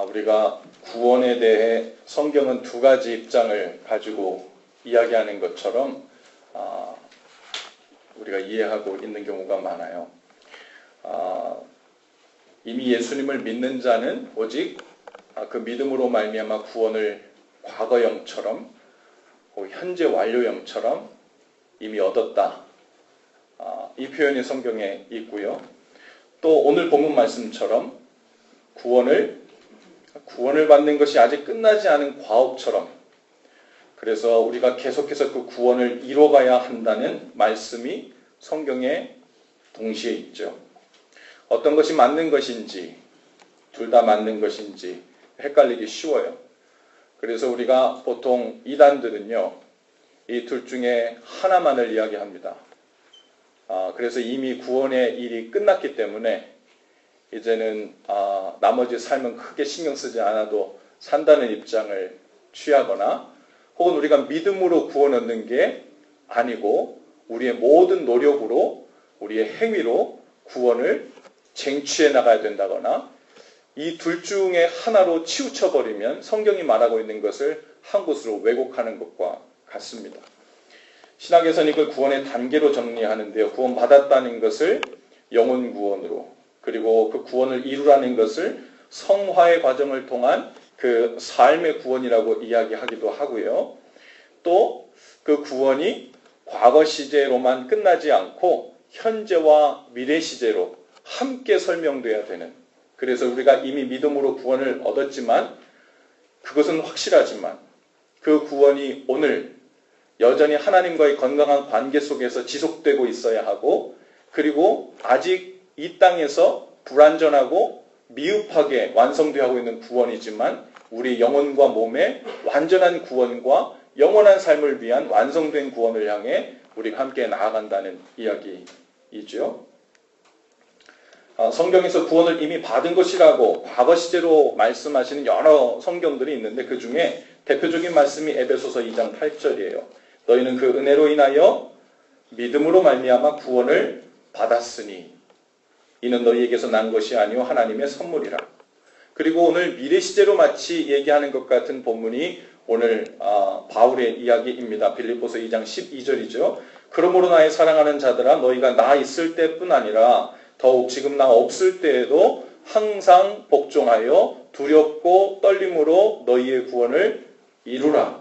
우리가 구원에 대해 성경은 두 가지 입장을 가지고 이야기하는 것처럼 우리가 이해하고 있는 경우가 많아요. 이미 예수님을 믿는 자는 오직 그 믿음으로 말미암아 구원을 과거형처럼 현재 완료형처럼 이미 얻었다. 이 표현이 성경에 있고요. 또 오늘 본문 말씀처럼 구원을 받는 것이 아직 끝나지 않은 과업처럼, 그래서 우리가 계속해서 그 구원을 이뤄가야 한다는 말씀이 성경에 동시에 있죠. 어떤 것이 맞는 것인지, 둘 다 맞는 것인지 헷갈리기 쉬워요. 그래서 우리가 보통 이단들은요, 이 둘 중에 하나만을 이야기합니다. 그래서 이미 구원의 일이 끝났기 때문에 이제는 나머지 삶은 크게 신경 쓰지 않아도 산다는 입장을 취하거나, 혹은 우리가 믿음으로 구원 얻는 게 아니고 우리의 모든 노력으로, 우리의 행위로 구원을 쟁취해 나가야 된다거나, 이 둘 중에 하나로 치우쳐버리면 성경이 말하고 있는 것을 한 곳으로 왜곡하는 것과 같습니다. 신학에서는 이걸 구원의 단계로 정리하는데요. 구원받았다는 것을 영혼 구원으로, 그리고 그 구원을 이루라는 것을 성화의 과정을 통한 그 삶의 구원이라고 이야기하기도 하고요. 또 그 구원이 과거 시제로만 끝나지 않고 현재와 미래 시제로 함께 설명돼야 되는, 그래서 우리가 이미 믿음으로 구원을 얻었지만, 그것은 확실하지만 그 구원이 오늘 여전히 하나님과의 건강한 관계 속에서 지속되고 있어야 하고, 그리고 아직 이 땅에서 불완전하고 미흡하게 완성되어 하고 있는 구원이지만 우리 영혼과 몸의 완전한 구원과 영원한 삶을 위한 완성된 구원을 향해 우리가 함께 나아간다는 이야기이죠. 성경에서 구원을 이미 받은 것이라고 과거 시제로 말씀하시는 여러 성경들이 있는데, 그 중에 대표적인 말씀이 에베소서 2장 8절이에요. 너희는 그 은혜로 인하여 믿음으로 말미암아 구원을 받았으니 이는 너희에게서 난 것이 아니요 하나님의 선물이라. 그리고 오늘 미래 시제로 마치 얘기하는 것 같은 본문이 오늘 바울의 이야기입니다. 빌립보서 2장 12절이죠. 그러므로 나의 사랑하는 자들아, 너희가 나 있을 때뿐 아니라 더욱 지금 나 없을 때에도 항상 복종하여 두렵고 떨림으로 너희의 구원을 이루라.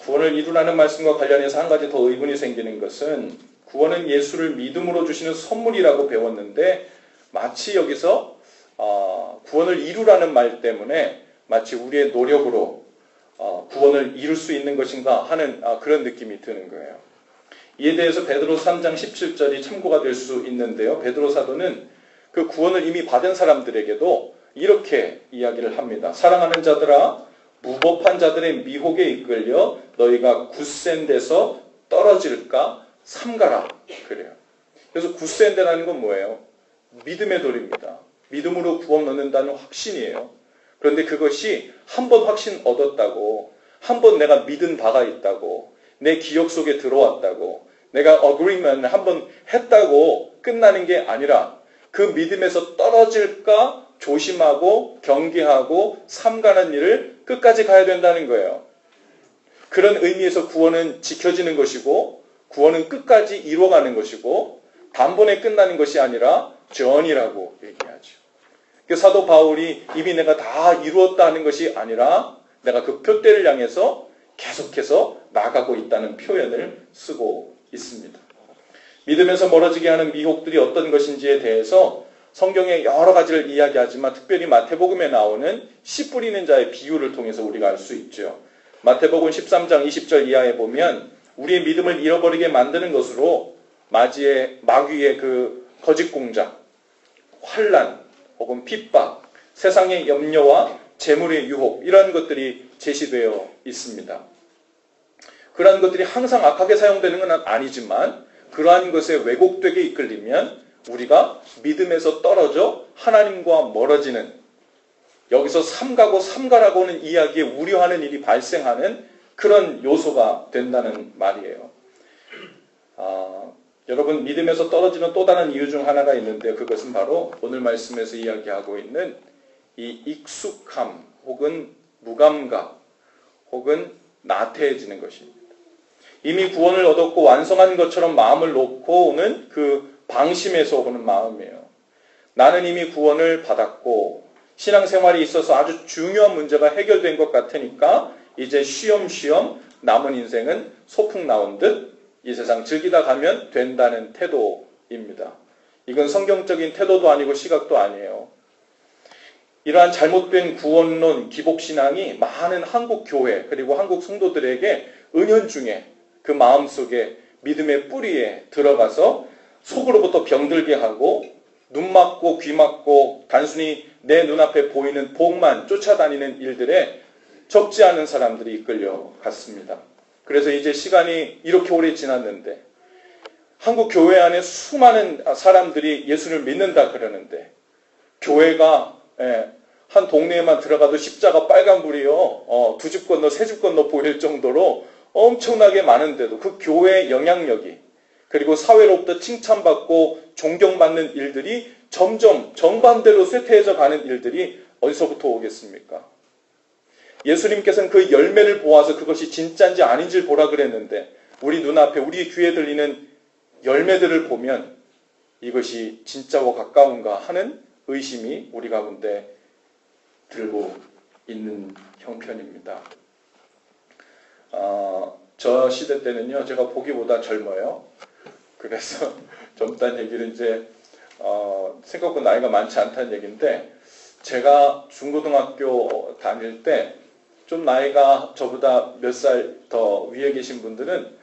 구원을 이루라는 말씀과 관련해서 한 가지 더 의문이 생기는 것은, 구원은 예수를 믿음으로 주시는 선물이라고 배웠는데 마치 여기서 구원을 이루라는 말 때문에 마치 우리의 노력으로 구원을 이룰 수 있는 것인가 하는 그런 느낌이 드는 거예요. 이에 대해서 베드로 3장 17절이 참고가 될 수 있는데요. 베드로 사도는 그 구원을 이미 받은 사람들에게도 이렇게 이야기를 합니다. 사랑하는 자들아, 무법한 자들의 미혹에 이끌려 너희가 굳센 데서 떨어질까 삼가라. 그래요. 그래서 굳센 데라는 건 뭐예요? 믿음의 돌입니다. 믿음으로 구원 얻는다는 확신이에요. 그런데 그것이 한 번 확신 얻었다고, 한 번 내가 믿은 바가 있다고, 내 기억 속에 들어왔다고, 내가 agreement 한 번 했다고 끝나는 게 아니라 그 믿음에서 떨어질까 조심하고 경계하고 삼가는 일을 끝까지 가야 된다는 거예요. 그런 의미에서 구원은 지켜지는 것이고, 구원은 끝까지 이루어가는 것이고, 단번에 끝나는 것이 아니라 전이라고 얘기하죠. 사도 바울이 이미 내가 다 이루었다 하는 것이 아니라 내가 그 표대를 향해서 계속해서 나가고 있다는 표현을 쓰고 있습니다. 믿음에서 멀어지게 하는 미혹들이 어떤 것인지에 대해서 성경에 여러 가지를 이야기하지만 특별히 마태복음에 나오는 씨 뿌리는 자의 비유를 통해서 우리가 알 수 있죠. 마태복음 13장 20절 이하에 보면 우리의 믿음을 잃어버리게 만드는 것으로 마귀의 그 거짓 공작, 환난 혹은 핍박, 세상의 염려와 재물의 유혹, 이런 것들이 제시되어 있습니다. 그러한 것들이 항상 악하게 사용되는 건 아니지만 그러한 것에 왜곡되게 이끌리면 우리가 믿음에서 떨어져 하나님과 멀어지는, 여기서 삼가고 삼가라고 하는 이야기에 우려하는 일이 발생하는 그런 요소가 된다는 말이에요. 여러분, 믿음에서 떨어지는 또 다른 이유 중 하나가 있는데 그것은 바로 오늘 말씀에서 이야기하고 있는 이 익숙함 혹은 무감각 혹은 나태해지는 것입니다. 이미 구원을 얻었고 완성한 것처럼 마음을 놓고 오는 그 방심에서 오는 마음이에요. 나는 이미 구원을 받았고 신앙생활이 있어서 아주 중요한 문제가 해결된 것 같으니까 이제 쉬엄쉬엄 남은 인생은 소풍 나온 듯 이 세상 즐기다 가면 된다는 태도입니다. 이건 성경적인 태도도 아니고 시각도 아니에요. 이러한 잘못된 구원론, 기복신앙이 많은 한국 교회 그리고 한국 성도들에게 은연중에 그 마음속에 믿음의 뿌리에 들어가서 속으로부터 병들게 하고 눈 막고 귀 막고 단순히 내 눈앞에 보이는 복만 쫓아다니는 일들에 적지 않은 사람들이 이끌려갔습니다. 그래서 이제 시간이 이렇게 오래 지났는데 한국 교회 안에 수많은 사람들이 예수를 믿는다 그러는데 교회가 한 동네에만 들어가도 십자가 빨간불이요. 두 집 건너 세 집 건너 보일 정도로 엄청나게 많은데도 그 교회의 영향력이 그리고 사회로부터 칭찬받고 존경받는 일들이 점점 정반대로 쇠퇴해져 가는 일들이 어디서부터 오겠습니까? 예수님께서는 그 열매를 보아서 그것이 진짜인지 아닌지를 보라 그랬는데 우리 눈앞에 우리 귀에 들리는 열매들을 보면 이것이 진짜와 가까운가 하는 의심이 우리 가운데 들고 있는 형편입니다. 저 시대 때는요, 제가 보기보다 젊어요. 그래서 젊다는 얘기를 이제 생각보다 나이가 많지 않다는 얘기인데 제가 중고등학교 다닐 때 좀 나이가 저보다 몇 살 더 위에 계신 분들은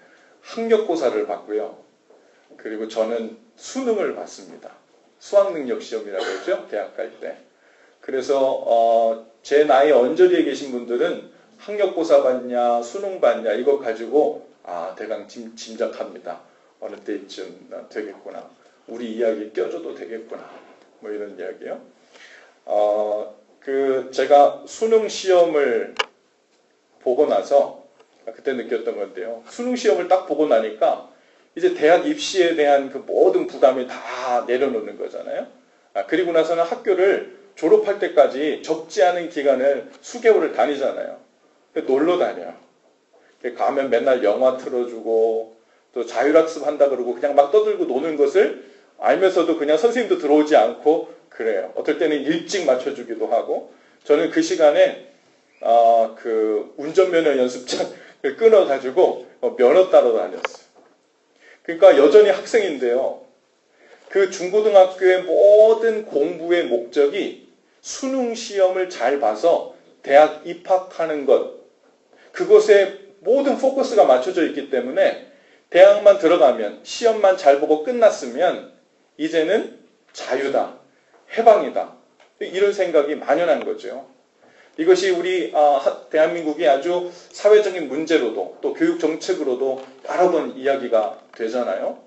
학력고사를 받고요. 그리고 저는 수능을 받습니다. 수학능력시험이라고 하죠. 대학 갈 때. 그래서 제 나이 언저리에 계신 분들은 학력고사 받냐 수능 받냐 이거 가지고 대강 짐작합니다. 어느 때쯤 되겠구나. 우리 이야기 껴줘도 되겠구나. 뭐 이런 이야기요. 제가 수능 시험을 보고 나서 그때 느꼈던 건데요. 수능 시험을 딱 보고 나니까 이제 대학 입시에 대한 그 모든 부담이 다 내려놓는 거잖아요. 그리고 나서는 학교를 졸업할 때까지 적지 않은 기간을 수개월을 다니잖아요. 놀러 다녀요. 가면 맨날 영화 틀어주고 또 자율학습 한다 그러고 그냥 막 떠들고 노는 것을 알면서도 그냥 선생님도 들어오지 않고 그래요. 어떨 때는 일찍 맞춰주기도 하고 저는 그 시간에 운전면허 연습장을 끊어가지고 면허 따러 다녔어요. 그러니까 여전히 학생인데요. 그 중고등학교의 모든 공부의 목적이 수능 시험을 잘 봐서 대학 입학하는 것, 그것에 모든 포커스가 맞춰져 있기 때문에 대학만 들어가면 시험만 잘 보고 끝났으면 이제는 자유다, 해방이다. 이런 생각이 만연한 거죠. 이것이 우리 대한민국이 아주 사회적인 문제로도 또 교육 정책으로도 여러 번 이야기가 되잖아요.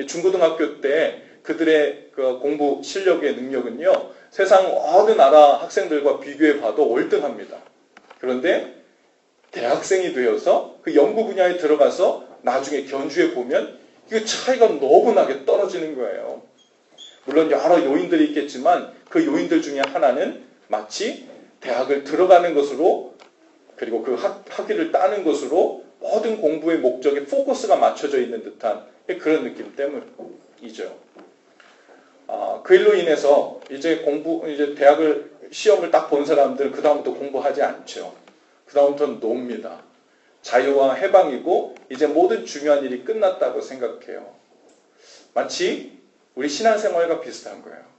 중고등학교 때 그들의 그 공부 실력의 능력은요, 세상 어느 나라 학생들과 비교해 봐도 월등합니다. 그런데 대학생이 되어서 그 연구 분야에 들어가서 나중에 견주해 보면 이 차이가 너무 나게 떨어지는 거예요. 물론 여러 요인들이 있겠지만 그 요인들 중에 하나는 마치 대학을 들어가는 것으로 그리고 그 학위를 따는 것으로 모든 공부의 목적에 포커스가 맞춰져 있는 듯한 그런 느낌 때문이죠. 그 일로 인해서 이제 대학을 시험을 딱 본 사람들은 그 다음부터 공부하지 않죠. 그 다음부터는 놉니다. 자유와 해방이고 이제 모든 중요한 일이 끝났다고 생각해요. 마치 우리 신앙생활과 비슷한 거예요.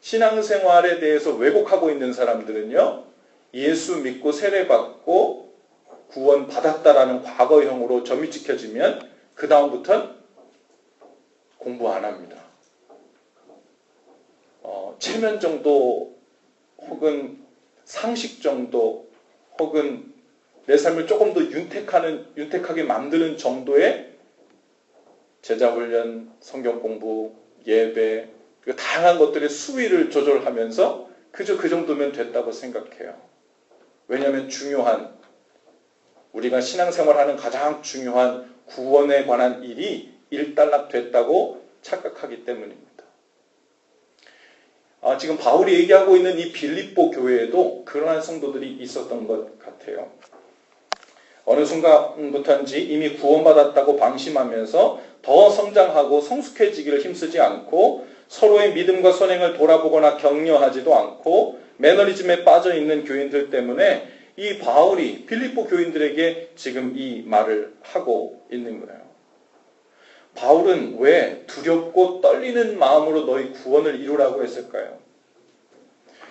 신앙생활에 대해서 왜곡하고 있는 사람들은요, 예수 믿고 세례받고 구원 받았다라는 과거형으로 점이 찍혀지면 그 다음부터는 공부 안 합니다. 체면 정도 혹은 상식 정도 혹은 내 삶을 조금 더 윤택하게 만드는 정도의 제자훈련, 성경 공부, 예배, 다양한 것들의 수위를 조절하면서 그저 그 정도면 됐다고 생각해요. 왜냐하면 우리가 신앙생활하는 가장 중요한 구원에 관한 일이 일단락됐다고 착각하기 때문입니다. 지금 바울이 얘기하고 있는 이 빌립보 교회에도 그러한 성도들이 있었던 것 같아요. 어느 순간부터인지 이미 구원받았다고 방심하면서 더 성장하고 성숙해지기를 힘쓰지 않고 서로의 믿음과 선행을 돌아보거나 격려하지도 않고 매너리즘에 빠져있는 교인들 때문에 이 바울이 빌립보 교인들에게 지금 이 말을 하고 있는 거예요. 바울은 왜 두렵고 떨리는 마음으로 너희 구원을 이루라고 했을까요?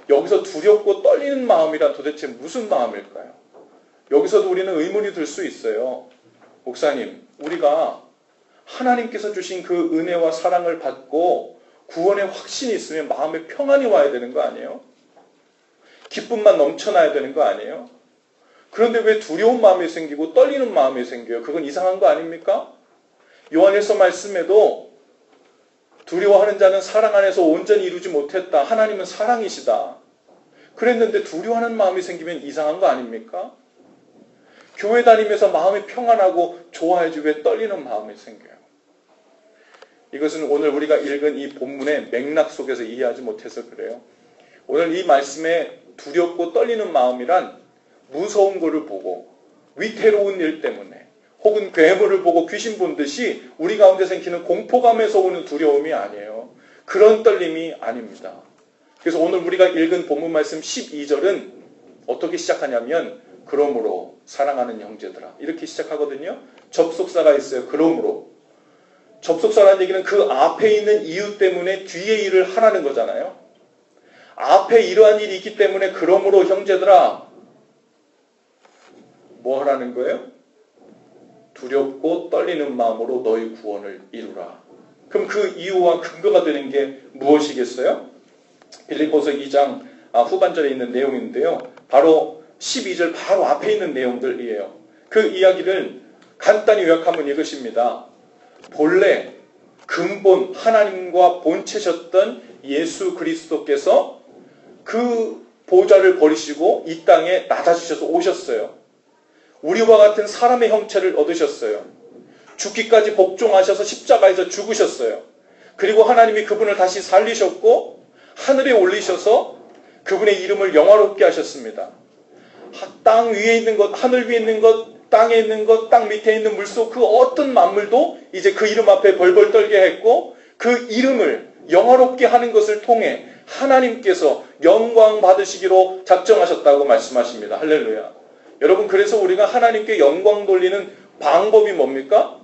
여기서 두렵고 떨리는 마음이란 도대체 무슨 마음일까요? 여기서도 우리는 의문이 들 수 있어요. 목사님, 우리가 하나님께서 주신 그 은혜와 사랑을 받고 구원의 확신이 있으면 마음에 평안이 와야 되는 거 아니에요? 기쁨만 넘쳐나야 되는 거 아니에요? 그런데 왜 두려운 마음이 생기고 떨리는 마음이 생겨요? 그건 이상한 거 아닙니까? 요한일서 말씀에도 두려워하는 자는 사랑 안에서 온전히 이루지 못했다. 하나님은 사랑이시다. 그랬는데 두려워하는 마음이 생기면 이상한 거 아닙니까? 교회 다니면서 마음이 평안하고 좋아야지 왜 떨리는 마음이 생겨요? 이것은 오늘 우리가 읽은 이 본문의 맥락 속에서 이해하지 못해서 그래요. 오늘 이 말씀에 두렵고 떨리는 마음이란 무서운 것을 보고 위태로운 일 때문에 혹은 괴물을 보고 귀신 본 듯이 우리 가운데 생기는 공포감에서 오는 두려움이 아니에요. 그런 떨림이 아닙니다. 그래서 오늘 우리가 읽은 본문 말씀 12절은 어떻게 시작하냐면 그러므로 사랑하는 형제들아 이렇게 시작하거든요. 접속사가 있어요. 그러므로. 접속사라는 얘기는 그 앞에 있는 이유 때문에 뒤에 일을 하라는 거잖아요. 앞에 이러한 일이 있기 때문에 그러므로 형제들아 뭐 하라는 거예요? 두렵고 떨리는 마음으로 너희 구원을 이루라. 그럼 그 이유와 근거가 되는 게 무엇이겠어요? 빌립보서 2장 후반절에 있는 내용인데요. 바로 12절 바로 앞에 있는 내용들이에요. 그 이야기를 간단히 요약하면 이것입니다. 본래 근본 하나님과 본체셨던 예수 그리스도께서 그 보좌를 버리시고 이 땅에 낮아지셔서 오셨어요. 우리와 같은 사람의 형체를 얻으셨어요. 죽기까지 복종하셔서 십자가에서 죽으셨어요. 그리고 하나님이 그분을 다시 살리셨고 하늘에 올리셔서 그분의 이름을 영화롭게 하셨습니다. 땅 위에 있는 것, 하늘 위에 있는 것, 땅에 있는 것, 땅 밑에 있는 물속 그 어떤 만물도 이제 그 이름 앞에 벌벌 떨게 했고 그 이름을 영화롭게 하는 것을 통해 하나님께서 영광 받으시기로 작정하셨다고 말씀하십니다. 할렐루야. 여러분, 그래서 우리가 하나님께 영광 돌리는 방법이 뭡니까?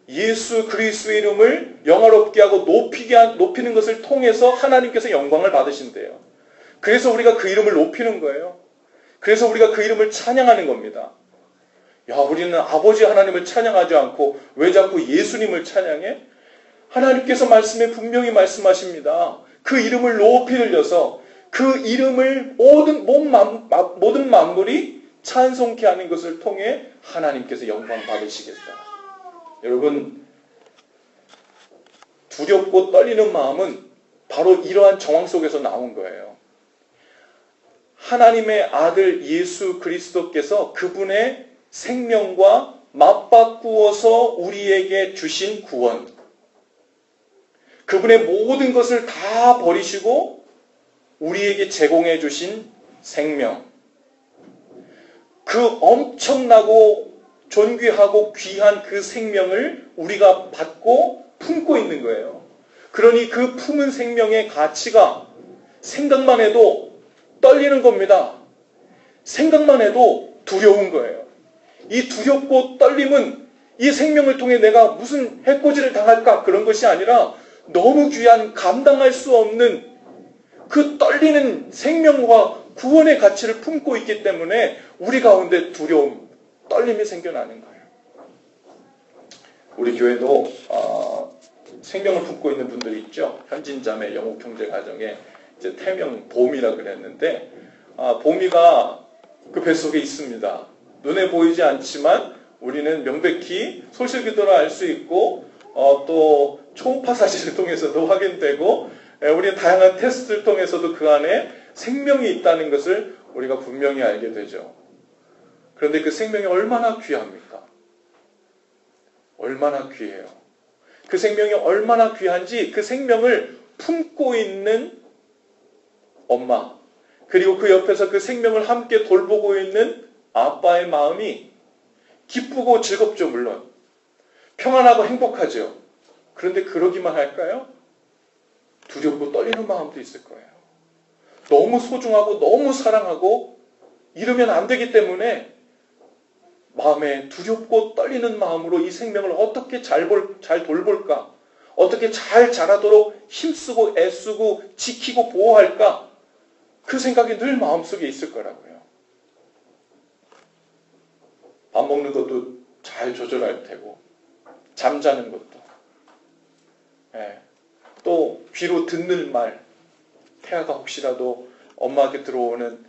예수 그리스도의 이름을 영화롭게 하고 높이는 것을 통해서 하나님께서 영광을 받으신대요. 그래서 우리가 그 이름을 높이는 거예요. 그래서 우리가 그 이름을 찬양하는 겁니다. 야, 우리는 아버지 하나님을 찬양하지 않고 왜 자꾸 예수님을 찬양해? 하나님께서 말씀에 분명히 말씀하십니다. 그 이름을 높이 들려서 그 이름을 모든 만물이 찬송케 하는 것을 통해 하나님께서 영광 받으시겠다. 여러분, 두렵고 떨리는 마음은 바로 이러한 정황 속에서 나온 거예요. 하나님의 아들 예수 그리스도께서 그분의 생명과 맞바꾸어서 우리에게 주신 구원, 그분의 모든 것을 다 버리시고 우리에게 제공해 주신 생명, 그 엄청나고 존귀하고 귀한 그 생명을 우리가 받고 품고 있는 거예요. 그러니 그 품은 생명의 가치가 생각만 해도 떨리는 겁니다. 생각만 해도 두려운 거예요. 이 두렵고 떨림은 이 생명을 통해 내가 무슨 해코지를 당할까 그런 것이 아니라 너무 귀한 감당할 수 없는 그 떨리는 생명과 구원의 가치를 품고 있기 때문에 우리 가운데 두려움, 떨림이 생겨나는 거예요. 우리 교회도 생명을 품고 있는 분들이 있죠. 현진자매 영옥형제 가정에 이제 태명 봄이라 그랬는데 봄이가 그 뱃속에 있습니다. 눈에 보이지 않지만 우리는 명백히 소실기도로 알 수 있고 또 초음파 사진을 통해서도 확인되고 우리는 다양한 테스트를 통해서도 그 안에 생명이 있다는 것을 우리가 분명히 알게 되죠. 그런데 그 생명이 얼마나 귀합니까? 얼마나 귀해요. 그 생명이 얼마나 귀한지 그 생명을 품고 있는 엄마, 그리고 그 옆에서 그 생명을 함께 돌보고 있는 아빠의 마음이 기쁘고 즐겁죠, 물론. 평안하고 행복하죠. 그런데 그러기만 할까요? 두렵고 떨리는 마음도 있을 거예요. 너무 소중하고 너무 사랑하고 이러면 안 되기 때문에 마음에 두렵고 떨리는 마음으로 이 생명을 어떻게 잘 돌볼까? 어떻게 잘 자라도록 힘쓰고 애쓰고 지키고 보호할까? 그 생각이 늘 마음속에 있을 거라고요. 밥 먹는 것도 잘 조절할 테고 잠자는 것도 또 귀로 듣는 말, 태아가 혹시라도 엄마에게 들어오는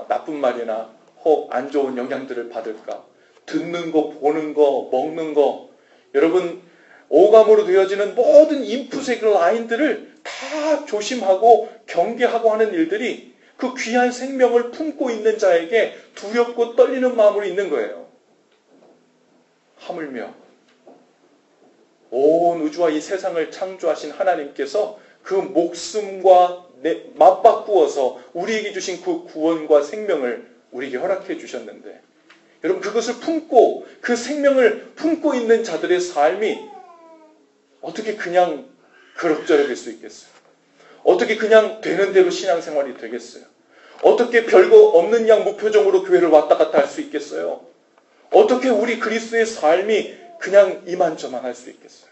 나쁜 말이나 혹 안 좋은 영향들을 받을까? 듣는 거, 보는 거, 먹는 거, 여러분 오감으로 되어지는 모든 인풋의 그 라인들을 다 조심하고 경계하고 하는 일들이 그 귀한 생명을 품고 있는 자에게 두렵고 떨리는 마음으로 있는 거예요. 하물며 온 우주와 이 세상을 창조하신 하나님께서 그 목숨과 맞바꾸어서 우리에게 주신 그 구원과 생명을 우리에게 허락해 주셨는데, 여러분 그것을 품고 그 생명을 품고 있는 자들의 삶이 어떻게 그냥 그럭저럭일 수 있겠어요? 어떻게 그냥 되는 대로 신앙생활이 되겠어요? 어떻게 별거 없는 양 무표정으로 교회를 왔다 갔다 할 수 있겠어요? 어떻게 우리 그리스도의 삶이 그냥 이만저만 할 수 있겠어요?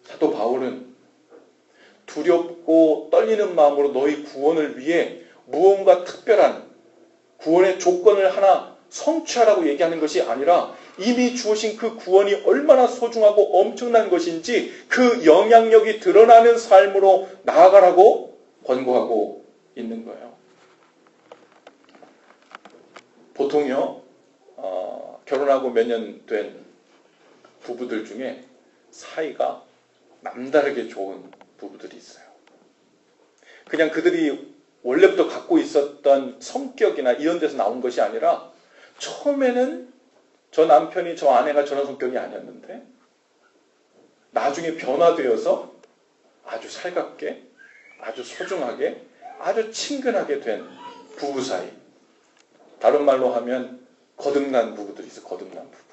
사도 바울은 두렵고 떨리는 마음으로 너희 구원을 위해 무언가 특별한 구원의 조건을 하나 성취하라고 얘기하는 것이 아니라 이미 주어진 그 구원이 얼마나 소중하고 엄청난 것인지 그 영향력이 드러나는 삶으로 나아가라고 권고하고 있는 거예요. 보통요, 결혼하고 몇 년 된 부부들 중에 사이가 남다르게 좋은 부부들이 있어요. 그냥 그들이 원래부터 갖고 있었던 성격이나 이런 데서 나온 것이 아니라 처음에는 저 남편이 저 아내가 저런 성격이 아니었는데 나중에 변화되어서 아주 살갑게, 아주 소중하게, 아주 친근하게 된 부부 사이. 다른 말로 하면 거듭난 부부들이 있어요. 거듭난 부부.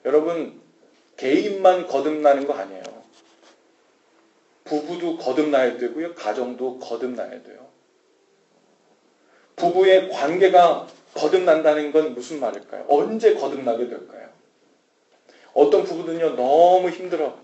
여러분, 개인만 거듭나는 거 아니에요. 부부도 거듭나야 되고요. 가정도 거듭나야 돼요. 부부의 관계가 거듭난다는 건 무슨 말일까요? 언제 거듭나게 될까요? 어떤 부부들은요, 너무 힘들어.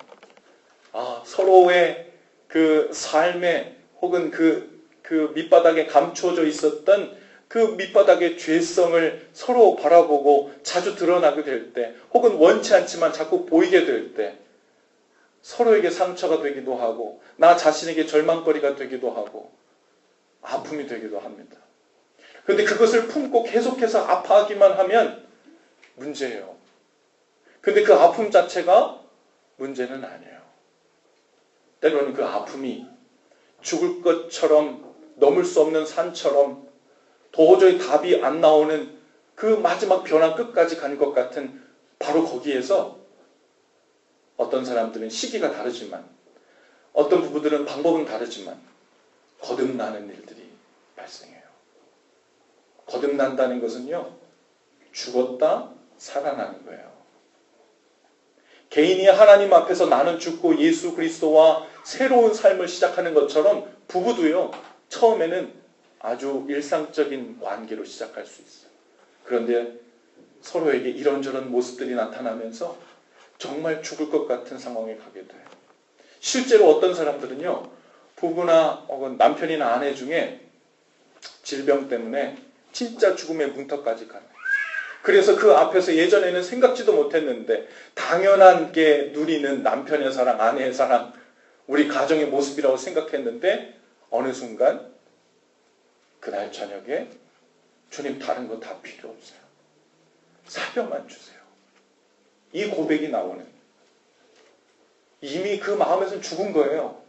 서로의 그 삶에 혹은 그 밑바닥에 감춰져 있었던 그 밑바닥의 죄성을 서로 바라보고 자주 드러나게 될 때, 혹은 원치 않지만 자꾸 보이게 될 때, 서로에게 상처가 되기도 하고, 나 자신에게 절망거리가 되기도 하고, 아픔이 되기도 합니다. 그런데 그것을 품고 계속해서 아파하기만 하면 문제예요. 그런데 그 아픔 자체가 문제는 아니에요. 때로는 그 아픔이 죽을 것처럼 넘을 수 없는 산처럼 도저히 답이 안 나오는 그 마지막 변화 끝까지 간 것 같은 바로 거기에서 어떤 사람들은 시기가 다르지만 어떤 부부들은 방법은 다르지만 거듭나는 일들이 발생해요. 거듭난다는 것은요, 죽었다 살아나는 거예요. 개인이 하나님 앞에서 나는 죽고 예수 그리스도와 새로운 삶을 시작하는 것처럼 부부도요, 처음에는 아주 일상적인 관계로 시작할 수 있어요. 그런데 서로에게 이런저런 모습들이 나타나면서 정말 죽을 것 같은 상황에 가게 돼요. 실제로 어떤 사람들은요, 부부나 혹은 남편이나 아내 중에 질병 때문에 진짜 죽음의 문턱까지 가요. 그래서 그 앞에서 예전에는 생각지도 못했는데 당연한 게 누리는 남편의 사랑, 아내의 사랑, 우리 가정의 모습이라고 생각했는데 어느 순간 그날 저녁에 주님 다른 거 다 필요 없어요. 사료만 주세요. 이 고백이 나오는, 이미 그 마음에서는 죽은 거예요.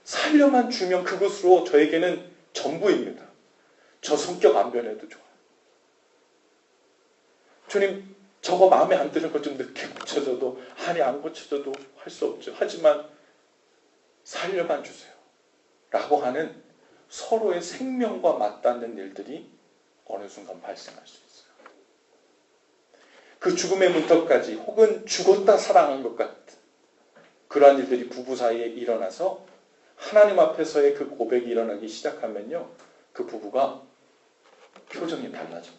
살려만 주면 그것으로 저에게는 전부입니다. 저 성격 안 변해도 좋아요. 주님, 저거 마음에 안 드는 것 좀 늦게 고쳐줘도, 아니 안 고쳐줘도 할 수 없죠. 하지만 살려만 주세요. 라고 하는 서로의 생명과 맞닿는 일들이 어느 순간 발생할 수 있어요. 그 죽음의 문턱까지, 혹은 죽었다 살아난 것 같은 그러한 일들이 부부 사이에 일어나서 하나님 앞에서의 그 고백이 일어나기 시작하면요, 그 부부가 표정이 달라집니다.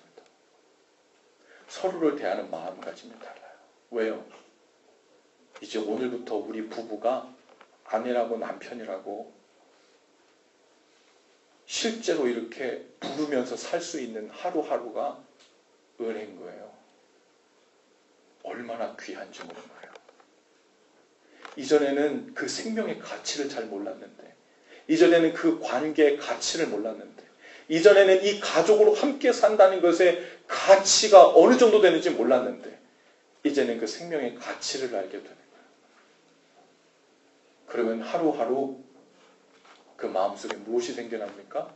서로를 대하는 마음가짐이 달라요. 왜요? 이제 오늘부터 우리 부부가 아내라고 남편이라고 실제로 이렇게 부르면서 살 수 있는 하루하루가 은혜인 거예요. 얼마나 귀한지 모르는 거예요. 이전에는 그 생명의 가치를 잘 몰랐는데, 이전에는 그 관계의 가치를 몰랐는데, 이전에는 이 가족으로 함께 산다는 것의 가치가 어느 정도 되는지 몰랐는데, 이제는 그 생명의 가치를 알게 되는 거예요. 그러면 하루하루 그 마음속에 무엇이 생겨납니까?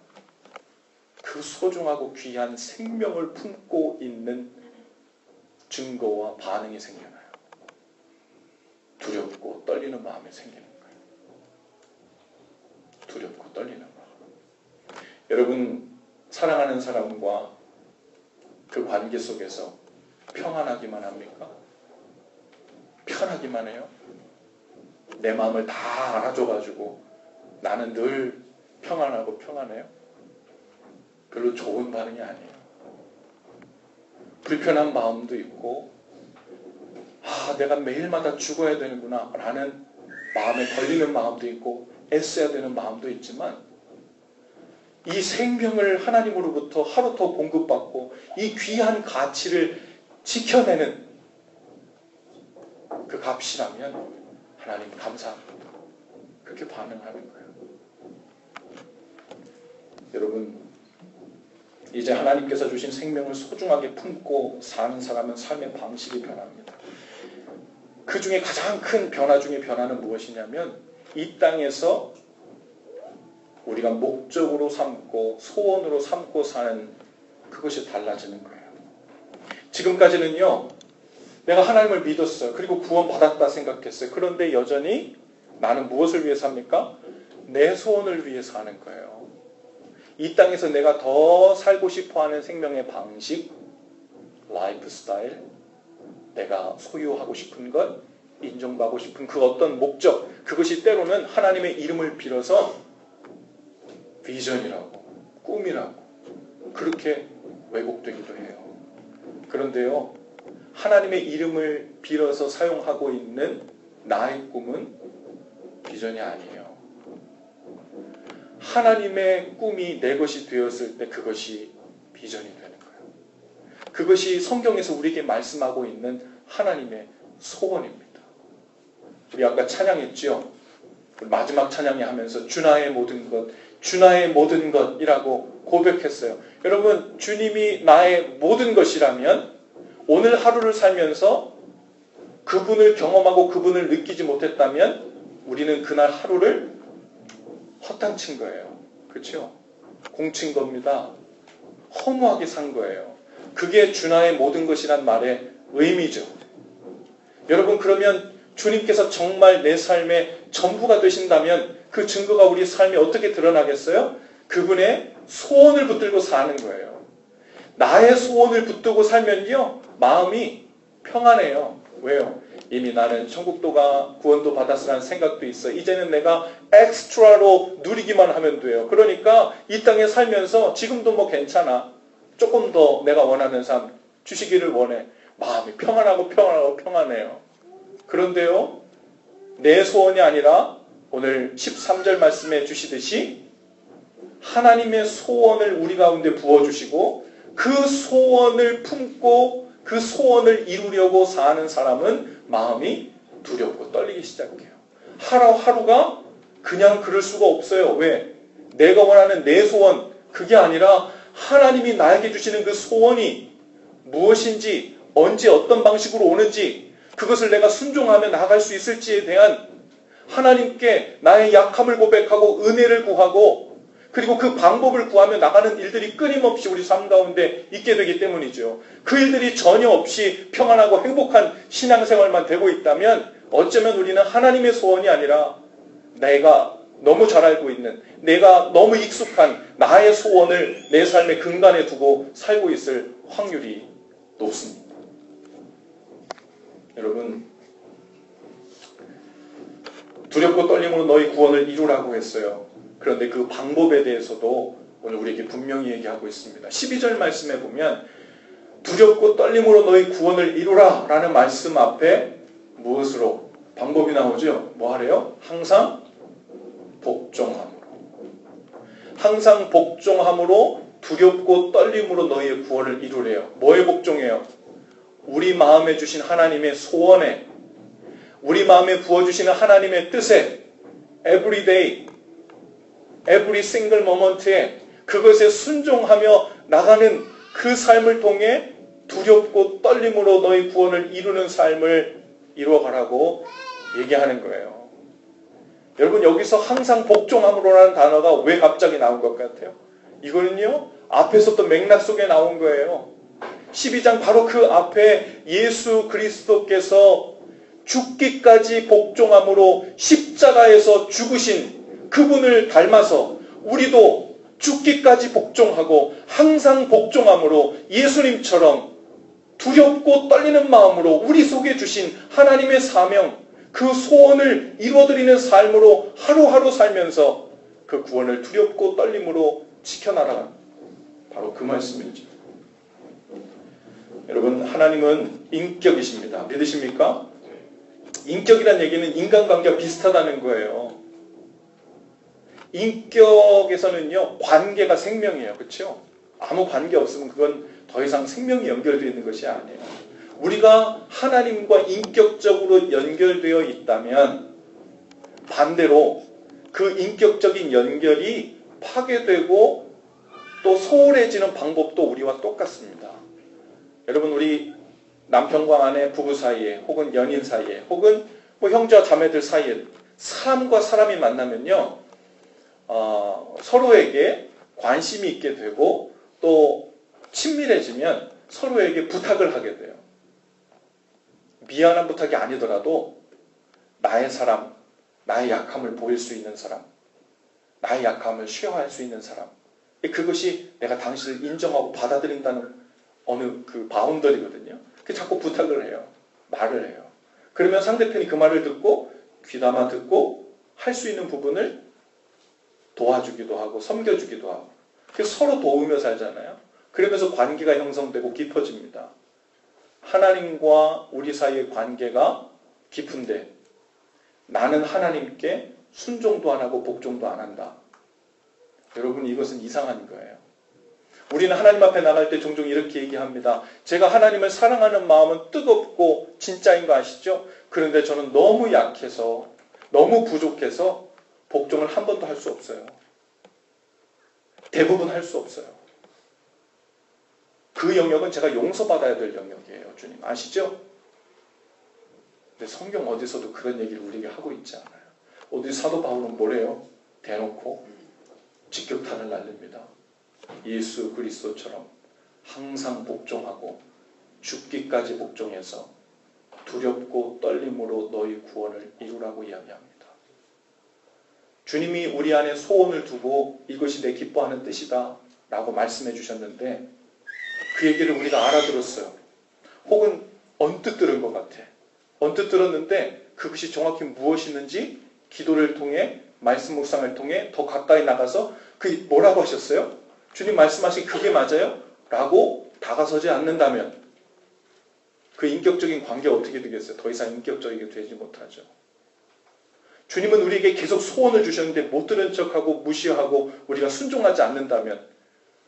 그 소중하고 귀한 생명을 품고 있는 증거와 반응이 생겨나요. 두렵고 떨리는 마음이 생기는 거예요. 두렵고 떨리는 마음. 여러분, 사랑하는 사람과 그 관계 속에서 평안하기만 합니까? 편하기만 해요? 내 마음을 다 알아줘가지고 나는 늘 평안하고 평안해요? 별로 좋은 반응이 아니에요. 불편한 마음도 있고, 내가 매일마다 죽어야 되는구나 라는 마음에 걸리는 마음도 있고, 애써야 되는 마음도 있지만, 이 생명을 하나님으로부터 하루 더 공급받고 이 귀한 가치를 지켜내는 그 값이라면 하나님 감사합니다. 그렇게 반응하는 거예요. 여러분, 이제 하나님께서 주신 생명을 소중하게 품고 사는 사람은 삶의 방식이 변합니다. 그 중에 가장 큰 변화 중에 변화는 무엇이냐면, 이 땅에서 우리가 목적으로 삼고 소원으로 삼고 사는 그것이 달라지는 거예요. 지금까지는요, 내가 하나님을 믿었어요. 그리고 구원받았다 생각했어요. 그런데 여전히 나는 무엇을 위해 삽니까? 내 소원을 위해 사는 거예요. 이 땅에서 내가 더 살고 싶어하는 생명의 방식, 라이프 스타일, 내가 소유하고 싶은 것, 인정받고 싶은 그 어떤 목적, 그것이 때로는 하나님의 이름을 빌어서 비전이라고, 꿈이라고 그렇게 왜곡되기도 해요. 그런데요, 하나님의 이름을 빌어서 사용하고 있는 나의 꿈은 비전이 아니에요. 하나님의 꿈이 내 것이 되었을 때 그것이 비전이 되는 거예요. 그것이 성경에서 우리에게 말씀하고 있는 하나님의 소원입니다. 우리 아까 찬양했죠? 마지막 찬양이 하면서 주나의 모든 것, 주나의 모든 것이라고 고백했어요. 여러분, 주님이 나의 모든 것이라면 오늘 하루를 살면서 그분을 경험하고 그분을 느끼지 못했다면 우리는 그날 하루를 헛땅친 거예요. 그렇죠? 공친 겁니다. 허무하게 산 거예요. 그게 주나의 모든 것이란 말의 의미죠. 여러분, 그러면 주님께서 정말 내 삶의 전부가 되신다면 그 증거가 우리 삶에 어떻게 드러나겠어요? 그분의 소원을 붙들고 사는 거예요. 나의 소원을 붙들고 살면요, 마음이 평안해요. 왜요? 이미 나는 천국도가 구원도 받았으라는 생각도 있어. 이제는 내가 엑스트라로 누리기만 하면 돼요. 그러니까 이 땅에 살면서 지금도 뭐 괜찮아. 조금 더 내가 원하는 삶 주시기를 원해. 마음이 평안하고 평안해요. 그런데요, 내 소원이 아니라 오늘 13절 말씀해 주시듯이 하나님의 소원을 우리 가운데 부어주시고 그 소원을 품고 그 소원을 이루려고 사는 사람은 마음이 두렵고 떨리기 시작해요. 하루하루가 그냥 그럴 수가 없어요. 왜? 내가 원하는 내 소원, 그게 아니라 하나님이 나에게 주시는 그 소원이 무엇인지, 언제 어떤 방식으로 오는지, 그것을 내가 순종하며 나아갈 수 있을지에 대한 하나님께 나의 약함을 고백하고 은혜를 구하고 그리고 그 방법을 구하며 나가는 일들이 끊임없이 우리 삶 가운데 있게 되기 때문이죠. 그 일들이 전혀 없이 평안하고 행복한 신앙생활만 되고 있다면 어쩌면 우리는 하나님의 소원이 아니라 내가 너무 잘 알고 있는, 내가 너무 익숙한 나의 소원을 내 삶의 근간에 두고 살고 있을 확률이 높습니다. 여러분, 두렵고 떨림으로 너희 구원을 이루라고 했어요. 그런데 그 방법에 대해서도 오늘 우리에게 분명히 얘기하고 있습니다. 12절 말씀에 보면 두렵고 떨림으로 너희 구원을 이루라 라는 말씀 앞에 무엇으로? 방법이 나오죠. 뭐 하래요? 항상 복종함으로. 항상 복종함으로 두렵고 떨림으로 너희의 구원을 이루래요. 뭐에 복종해요? 우리 마음에 주신 하나님의 소원에, 우리 마음에 부어주시는 하나님의 뜻에, every day, every single moment에 그것에 순종하며 나가는 그 삶을 통해 두렵고 떨림으로 너희 구원을 이루는 삶을 이루어가라고 얘기하는 거예요. 여러분, 여기서 항상 복종함으로라는 단어가 왜 갑자기 나온 것 같아요? 이거는요, 앞에서 또 맥락 속에 나온 거예요. 12장 바로 그 앞에 예수 그리스도께서 죽기까지 복종함으로 십자가에서 죽으신 그분을 닮아서 우리도 죽기까지 복종하고 항상 복종함으로 예수님처럼 두렵고 떨리는 마음으로 우리 속에 주신 하나님의 사명, 그 소원을 이루어드리는 삶으로 하루하루 살면서 그 구원을 두렵고 떨림으로 지켜나가는 바로 그 말씀이죠. 여러분, 하나님은 인격이십니다. 믿으십니까? 인격이란 얘기는 인간관계와 비슷하다는 거예요. 인격에서는요, 관계가 생명이에요. 그렇죠? 아무 관계 없으면 그건 더 이상 생명이 연결되어 있는 것이 아니에요. 우리가 하나님과 인격적으로 연결되어 있다면 반대로 그 인격적인 연결이 파괴되고 또 소홀해지는 방법도 우리와 똑같습니다. 여러분, 우리 남편과 아내 부부 사이에 혹은 연인 사이에 혹은 뭐 형제와 자매들 사이에 사람과 사람이 만나면요, 서로에게 관심이 있게 되고 또 친밀해지면 서로에게 부탁을 하게 돼요. 미안한 부탁이 아니더라도 나의 사람, 나의 약함을 보일 수 있는 사람, 나의 약함을 쉐어할 수 있는 사람, 그것이 내가 당신을 인정하고 받아들인다는 어느 그 바운더리거든요. 그 자꾸 부탁을 해요. 말을 해요. 그러면 상대편이 그 말을 듣고 귀담아 듣고 할 수 있는 부분을 도와주기도 하고 섬겨주기도 하고, 그래서 서로 도우며 살잖아요. 그러면서 관계가 형성되고 깊어집니다. 하나님과 우리 사이의 관계가 깊은데 나는 하나님께 순종도 안 하고 복종도 안 한다. 여러분, 이것은 이상한 거예요. 우리는 하나님 앞에 나갈 때 종종 이렇게 얘기합니다. 제가 하나님을 사랑하는 마음은 뜨겁고 진짜인 거 아시죠? 그런데 저는 너무 약해서, 너무 부족해서 복종을 한 번도 할 수 없어요. 대부분 할 수 없어요. 그 영역은 제가 용서받아야 될 영역이에요. 주님 아시죠? 근데 성경 어디서도 그런 얘기를 우리에게 하고 있지 않아요. 어디 사도 바울은 뭐래요? 대놓고 직격탄을 날립니다. 예수 그리스도처럼 항상 복종하고 죽기까지 복종해서 두렵고 떨림으로 너희 구원을 이루라고 이야기합니다. 주님이 우리 안에 소원을 두고 이것이 내 기뻐하는 뜻이다 라고 말씀해 주셨는데 그 얘기를 우리가 알아들었어요. 혹은 언뜻 들은 것 같아. 언뜻 들었는데 그것이 정확히 무엇이는지 기도를 통해, 말씀 묵상을 통해 더 가까이 나가서 그게 뭐라고 하셨어요? 주님 말씀하신 그게 맞아요? 라고 다가서지 않는다면 그 인격적인 관계가 어떻게 되겠어요? 더 이상 인격적이게 되지 못하죠. 주님은 우리에게 계속 소원을 주셨는데 못 들은 척하고 무시하고 우리가 순종하지 않는다면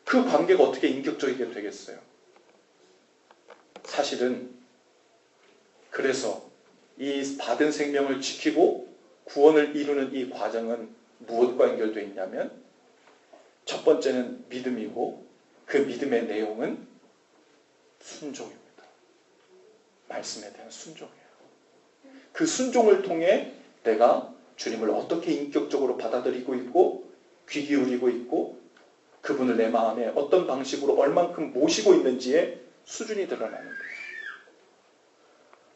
그 관계가 어떻게 인격적이게 되겠어요? 사실은 그래서 이 받은 생명을 지키고 구원을 이루는 이 과정은 무엇과 연결되어 있냐면 첫 번째는 믿음이고 그 믿음의 내용은 순종입니다. 말씀에 대한 순종이에요. 그 순종을 통해 내가 주님을 어떻게 인격적으로 받아들이고 있고 귀 기울이고 있고 그분을 내 마음에 어떤 방식으로 얼만큼 모시고 있는지의 수준이 드러나는 거예요.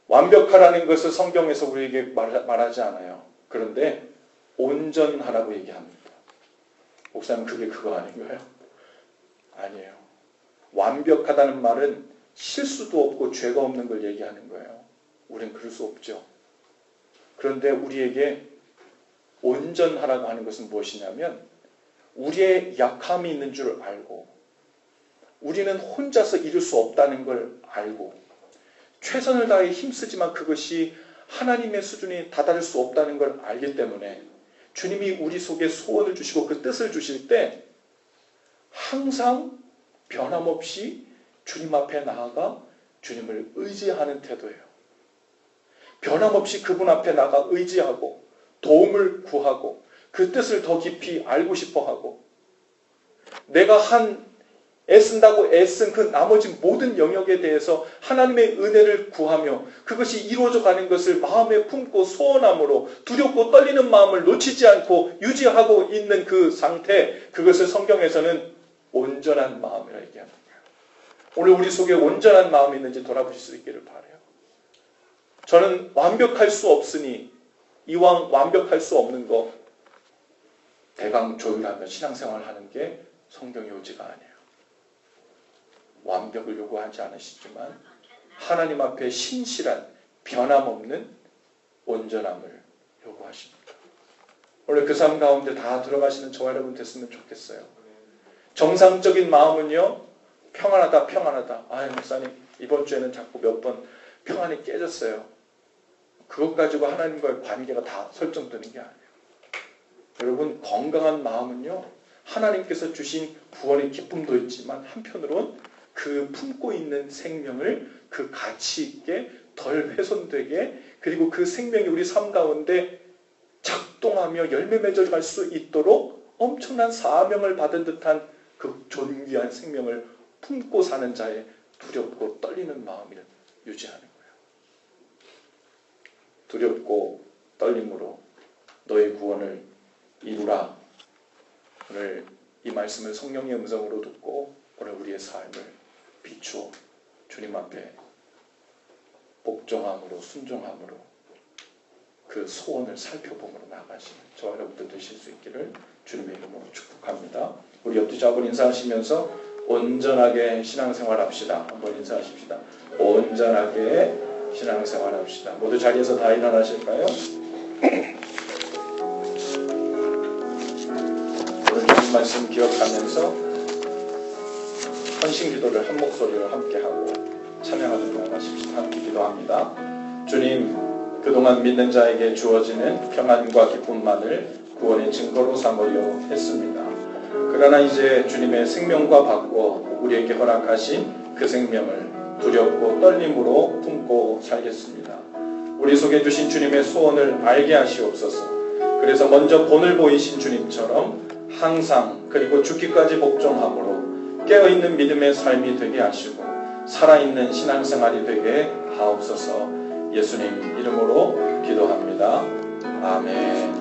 완벽하라는 것을 성경에서 우리에게 말하지 않아요. 그런데 온전하라고 얘기합니다. 목사님 그게 그거 아닌가요? 아니에요. 완벽하다는 말은 실수도 없고 죄가 없는 걸 얘기하는 거예요. 우린 그럴 수 없죠. 그런데 우리에게 온전하라고 하는 것은 무엇이냐면 우리의 약함이 있는 줄 알고 우리는 혼자서 이룰 수 없다는 걸 알고 최선을 다해 힘쓰지만 그것이 하나님의 수준에 다다를 수 없다는 걸 알기 때문에 주님이 우리 속에 소원을 주시고 그 뜻을 주실 때 항상 변함없이 주님 앞에 나아가 주님을 의지하는 태도예요. 변함없이 그분 앞에 나가 의지하고 도움을 구하고 그 뜻을 더 깊이 알고 싶어하고 내가 애쓴다고 애쓴 그 나머지 모든 영역에 대해서 하나님의 은혜를 구하며 그것이 이루어져 가는 것을 마음에 품고 소원함으로 두렵고 떨리는 마음을 놓치지 않고 유지하고 있는 그 상태, 그것을 성경에서는 온전한 마음이라 얘기합니다. 오늘 우리 속에 온전한 마음이 있는지 돌아보실 수 있기를 바라요. 저는 완벽할 수 없으니 이왕 완벽할 수 없는 거 대강 조율하며 신앙생활을 하는 게 성경의 요지가 아니에요. 완벽을 요구하지 않으시지만 하나님 앞에 신실한 변함없는 온전함을 요구하십니다. 원래 그 삶 가운데 다 들어가시는 저와 여러분 됐으면 좋겠어요. 정상적인 마음은요, 평안하다 평안하다. 아유 목사님 이번 주에는 자꾸 몇 번 평안이 깨졌어요. 그것 가지고 하나님과의 관계가 다 설정되는 게 아니에요. 여러분 건강한 마음은요, 하나님께서 주신 구원의 기쁨도 있지만 한편으론 그 품고 있는 생명을 그 가치 있게 덜 훼손되게 그리고 그 생명이 우리 삶 가운데 작동하며 열매 맺어갈 수 있도록 엄청난 사명을 받은 듯한 그 존귀한 생명을 품고 사는 자의 두렵고 떨리는 마음을 유지하는 거예요. 두렵고 떨림으로 너의 구원을 이루라. 오늘 이 말씀을 성령의 음성으로 듣고 오늘 우리의 삶을 비추어 주님 앞에 복종함으로 순종함으로 그 소원을 살펴봄으로 나가시는 저와 여러분들 되실 수 있기를 주님의 이름으로 축복합니다. 우리 옆뒤 잡은 인사하시면서 온전하게 신앙생활 합시다. 한번 인사하십시다. 온전하게 신앙생활 합시다. 모두 자리에서 다 일어나실까요? 오늘 주신 말씀 기억하면서 헌신 기도를 한 목소리로 함께하고 찬양하도록 하십시다. 함께 기도합니다. 주님, 그동안 믿는 자에게 주어지는 평안과 기쁨만을 구원의 증거로 삼으려 했습니다. 그러나 이제 주님의 생명과 바꿔 우리에게 허락하신 그 생명을 두렵고 떨림으로 품고 살겠습니다. 우리 속에 주신 주님의 소원을 알게 하시옵소서. 그래서 먼저 본을 보이신 주님처럼 항상 그리고 죽기까지 복종함으로 깨어있는 믿음의 삶이 되게 하시고 살아있는 신앙생활이 되게 하옵소서. 예수님 이름으로 기도합니다. 아멘.